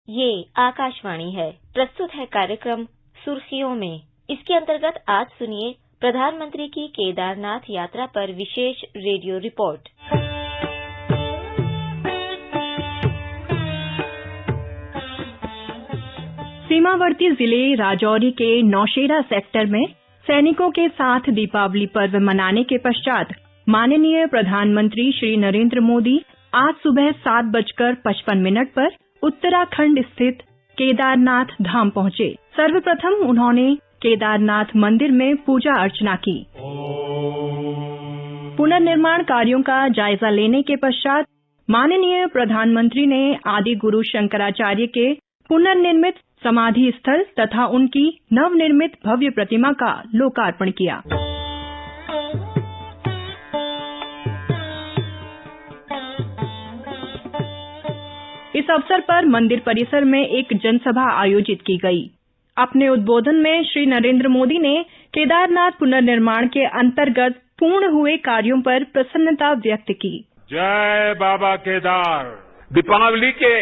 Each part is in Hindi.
ये आकाशवाणी है। प्रस्तुत है कार्यक्रम सुर्खियों में। इसके अंतर्गत आज सुनिए प्रधानमंत्री की केदारनाथ यात्रा पर विशेष रेडियो रिपोर्ट। सीमावर्ती जिले राजौरी के नौशेरा सेक्टर में सैनिकों के साथ दीपावली पर्व मनाने के पश्चात माननीय प्रधानमंत्री श्री नरेंद्र मोदी आज सुबह 7:55 पर उत्तराखंड स्थित केदारनाथ धाम पहुंचे। सर्वप्रथम उन्होंने केदारनाथ मंदिर में पूजा अर्चना की। पुनर्निर्माण कार्यों का जायजा लेने के पश्चात माननीय प्रधानमंत्री ने आदि गुरु शंकराचार्य के पुनर्निर्मित समाधि स्थल तथा उनकी नवनिर्मित भव्य प्रतिमा का लोकार्पण किया। इस अवसर पर मंदिर परिसर में एक जनसभा आयोजित की गई। अपने उद्बोधन में श्री नरेंद्र मोदी ने केदारनाथ पुनर्निर्माण के अंतर्गत पूर्ण हुए कार्यों पर प्रसन्नता व्यक्त की। जय बाबा केदार। दीपावली के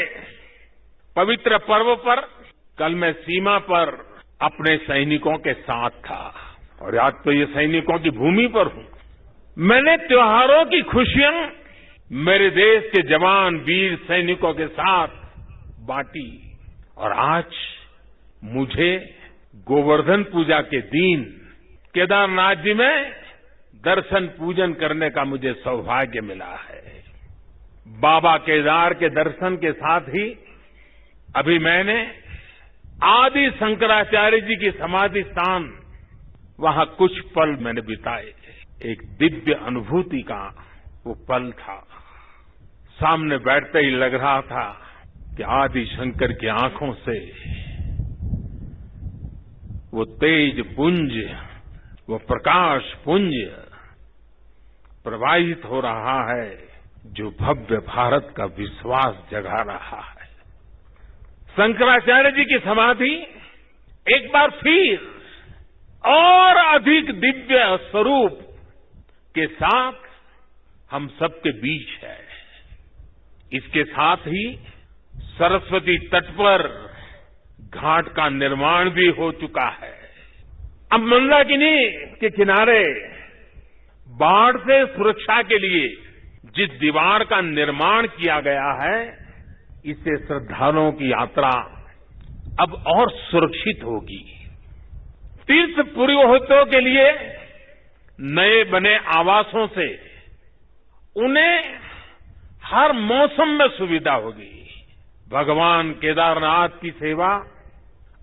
पवित्र पर्व पर कल मैं सीमा पर अपने सैनिकों के साथ था और आज तो ये सैनिकों की भूमि पर हूं। मैंने त्योहारों की खुशियां मेरे देश के जवान वीर सैनिकों के साथ बांटी और आज मुझे गोवर्धन पूजा के दिन केदारनाथ जी में दर्शन पूजन करने का मुझे सौभाग्य मिला है। बाबा केदार के दर्शन के साथ ही अभी मैंने आदि शंकराचार्य जी की समाधि स्थान वहां कुछ पल मैंने बिताए। एक दिव्य अनुभूति का वो पल था। सामने बैठते ही लग रहा था कि आदि शंकर की आंखों से वो तेज पुंज, वो प्रकाश पुंज प्रवाहित हो रहा है जो भव्य भारत का विश्वास जगा रहा है। शंकराचार्य जी की समाधि एक बार फिर और अधिक दिव्य स्वरूप के साथ हम सबके बीच है। इसके साथ ही सरस्वती तट पर घाट का निर्माण भी हो चुका है। अब मंदाकिनी के किनारे बाढ़ से सुरक्षा के लिए जिस दीवार का निर्माण किया गया है, इससे श्रद्धालुओं की यात्रा अब और सुरक्षित होगी। तीर्थ पुरोहितों के लिए नए बने आवासों से उन्हें हर मौसम में सुविधा होगी। भगवान केदारनाथ की सेवा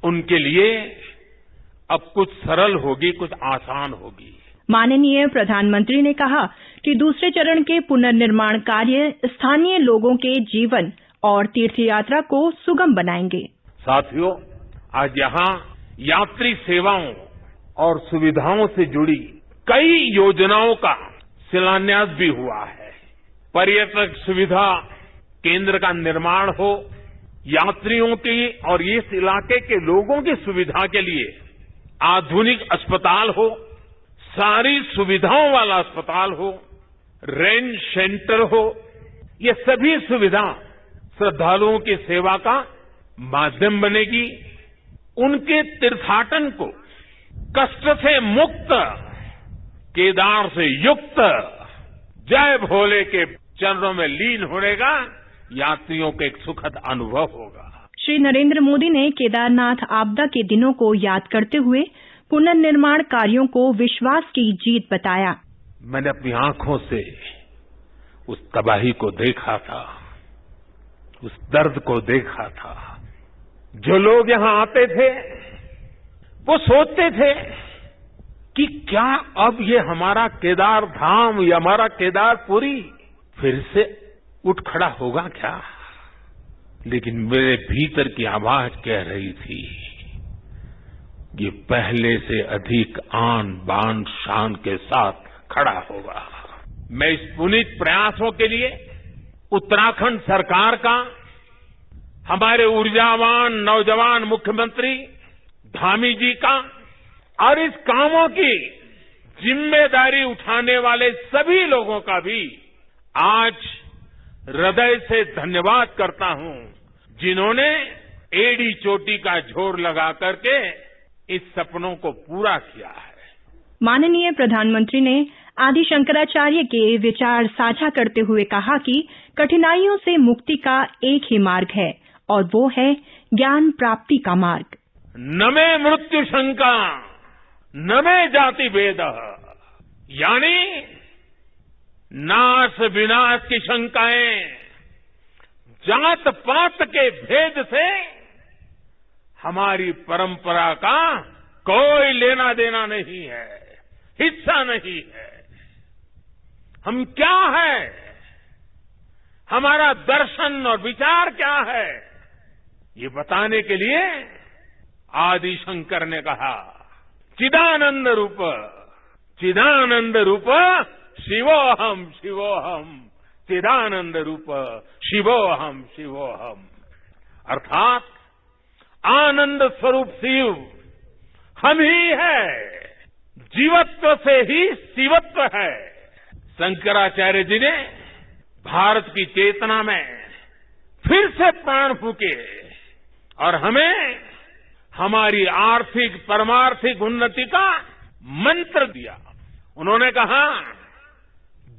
उनके लिए अब कुछ सरल होगी, कुछ आसान होगी। माननीय प्रधानमंत्री ने कहा कि दूसरे चरण के पुनर्निर्माण कार्य स्थानीय लोगों के जीवन और तीर्थयात्रा को सुगम बनाएंगे। साथियों, आज यहां यात्री सेवाओं और सुविधाओं से जुड़ी कई योजनाओं का शिलान्यास भी हुआ है। पर्यटक सुविधा केंद्र का निर्माण हो, यात्रियों की और इस इलाके के लोगों की सुविधा के लिए आधुनिक अस्पताल हो, सारी सुविधाओं वाला अस्पताल हो, रेंज सेंटर हो, ये सभी सुविधा श्रद्धालुओं की सेवा का माध्यम बनेगी। उनके तीर्थाटन को कष्ट से मुक्त, केदार से युक्त, जय भोले के चरणों में लीन होने का यात्रियों को एक सुखद अनुभव होगा। श्री नरेंद्र मोदी ने केदारनाथ आपदा के दिनों को याद करते हुए पुनर्निर्माण कार्यों को विश्वास की जीत बताया। मैंने अपनी आंखों से उस तबाही को देखा था, उस दर्द को देखा था। जो लोग यहां आते थे वो सोचते थे कि क्या अब ये हमारा केदार धाम या हमारा केदारपुरी फिर से उठ खड़ा होगा क्या? लेकिन मेरे भीतर की आवाज कह रही थी ये पहले से अधिक आन बान शान के साथ खड़ा होगा। मैं इस पुनीत प्रयासों के लिए उत्तराखंड सरकार का, हमारे ऊर्जावान नौजवान मुख्यमंत्री धामी जी का और इस कामों की जिम्मेदारी उठाने वाले सभी लोगों का भी आज हृदय से धन्यवाद करता हूं, जिन्होंने एड़ी चोटी का जोर लगा करके इस सपनों को पूरा किया है। माननीय प्रधानमंत्री ने आदि शंकराचार्य के विचार साझा करते हुए कहा कि कठिनाइयों से मुक्ति का एक ही मार्ग है और वो है ज्ञान प्राप्ति का मार्ग। न मे मृत्यु शंका न मे जाति भेद, यानी नाश विनाश की शंकाएं जात पात के भेद से हमारी परंपरा का कोई लेना देना नहीं है, हिस्सा नहीं है। हम क्या है, हमारा दर्शन और विचार क्या है, ये बताने के लिए आदि शंकर ने कहा चिदानंद रूप शिवोहम शिवोहम, चिदानंद रूप शिवोहम शिवोहम, अर्थात आनंद स्वरूप शिव हम ही है, जीवत्व से ही शिवत्व है। शंकराचार्य जी ने भारत की चेतना में फिर से प्राण फूके और हमें हमारी आर्थिक परमार्थिक उन्नति का मंत्र दिया। उन्होंने कहा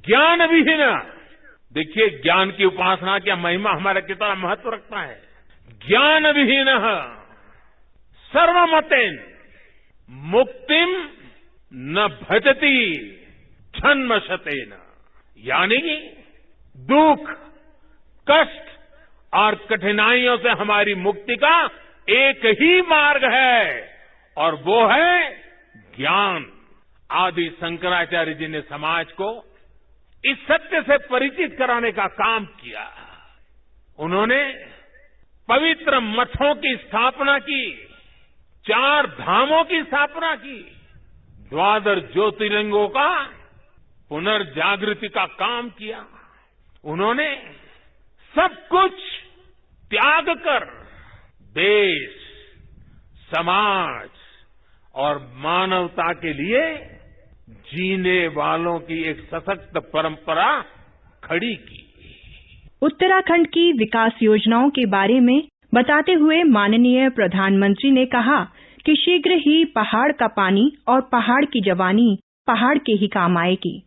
ज्ञान विहीन, देखिए ज्ञान की उपासना की महिमा हमारा कितना महत्व रखता है। ज्ञान विहीन सर्वमतेन मुक्तिम न भजति जन्मशतेन, यानी दुख कष्ट और कठिनाइयों से हमारी मुक्ति का एक ही मार्ग है और वो है ज्ञान। आदि शंकराचार्य जी ने समाज को इस सत्य से परिचित कराने का काम किया। उन्होंने पवित्र मठों की स्थापना की, 4 धामों की स्थापना की, 12 ज्योतिर्लिंगों का पुनर्जागृति का काम किया। उन्होंने सब कुछ त्याग कर देश, समाज और मानवता के लिए जीने वालों की एक सशक्त परंपरा खड़ी की। उत्तराखंड की विकास योजनाओं के बारे में बताते हुए माननीय प्रधानमंत्री ने कहा कि शीघ्र ही पहाड़ का पानी और पहाड़ की जवानी पहाड़ के ही काम आएगी।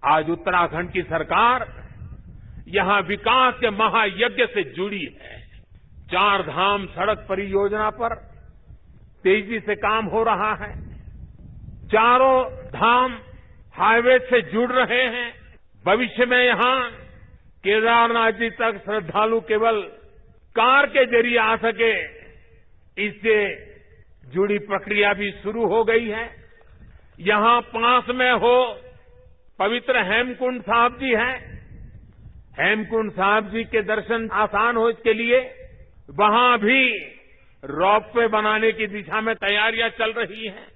आज उत्तराखंड की सरकार यहां विकास के महायज्ञ से जुड़ी है। 4 धाम सड़क परियोजना पर तेजी से काम हो रहा है। 4 धाम हाईवे से जुड़ रहे हैं। भविष्य में यहां केदारनाथ जी तक श्रद्धालु केवल कार के जरिए आ सके, इससे जुड़ी प्रक्रिया भी शुरू हो गई है। यहां पास में हो पवित्र हेमकुंड साहब जी हैं। हेमकुंड साहब जी के दर्शन आसान हो इसके लिए वहां भी रोपवे बनाने की दिशा में तैयारियां चल रही हैं।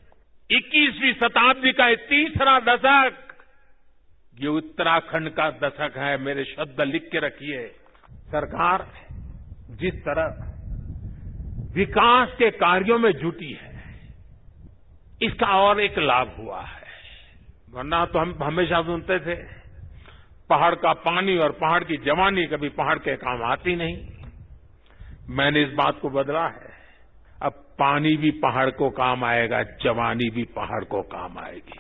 21वीं शताब्दी का 3रा दशक ये उत्तराखंड का दशक है। मेरे शब्द लिख के रखिए। सरकार जिस तरह विकास के कार्यों में जुटी है, इसका और एक लाभ हुआ है। वरना तो हम हमेशा सुनते थे पहाड़ का पानी और पहाड़ की जवानी कभी पहाड़ के काम आती नहीं। मैंने इस बात को बदला है। अब पानी भी पहाड़ को काम आएगा, जवानी भी पहाड़ को काम आएगी।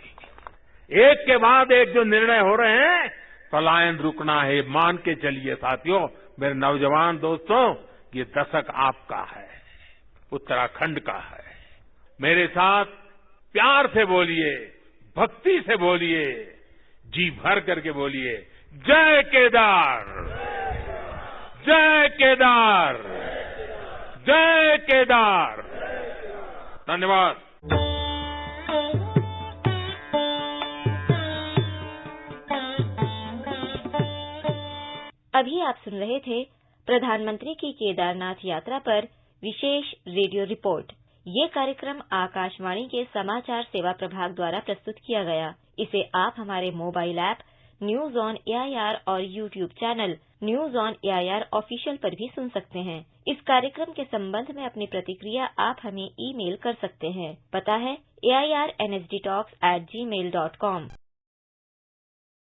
एक के बाद एक जो निर्णय हो रहे हैं, पलायन रुकना है। मान के चलिए साथियों, मेरे नौजवान दोस्तों, ये दशक आपका है, उत्तराखंड का है। मेरे साथ प्यार से बोलिए, भक्ति से बोलिए, जी भर करके बोलिए, जय केदार, जय केदार, जय केदार। धन्यवाद। अभी आप सुन रहे थे प्रधानमंत्री की केदारनाथ यात्रा पर विशेष रेडियो रिपोर्ट। ये कार्यक्रम आकाशवाणी के समाचार सेवा प्रभाग द्वारा प्रस्तुत किया गया। इसे आप हमारे mobile app news on AIR और YouTube channel news on AIR official पर भी सुन सकते हैं। इस कार्यक्रम के संबंध में अपनी प्रतिक्रिया आप हमें ईमेल कर सकते हैं। पता है AIRNSDtalks@gmail.com।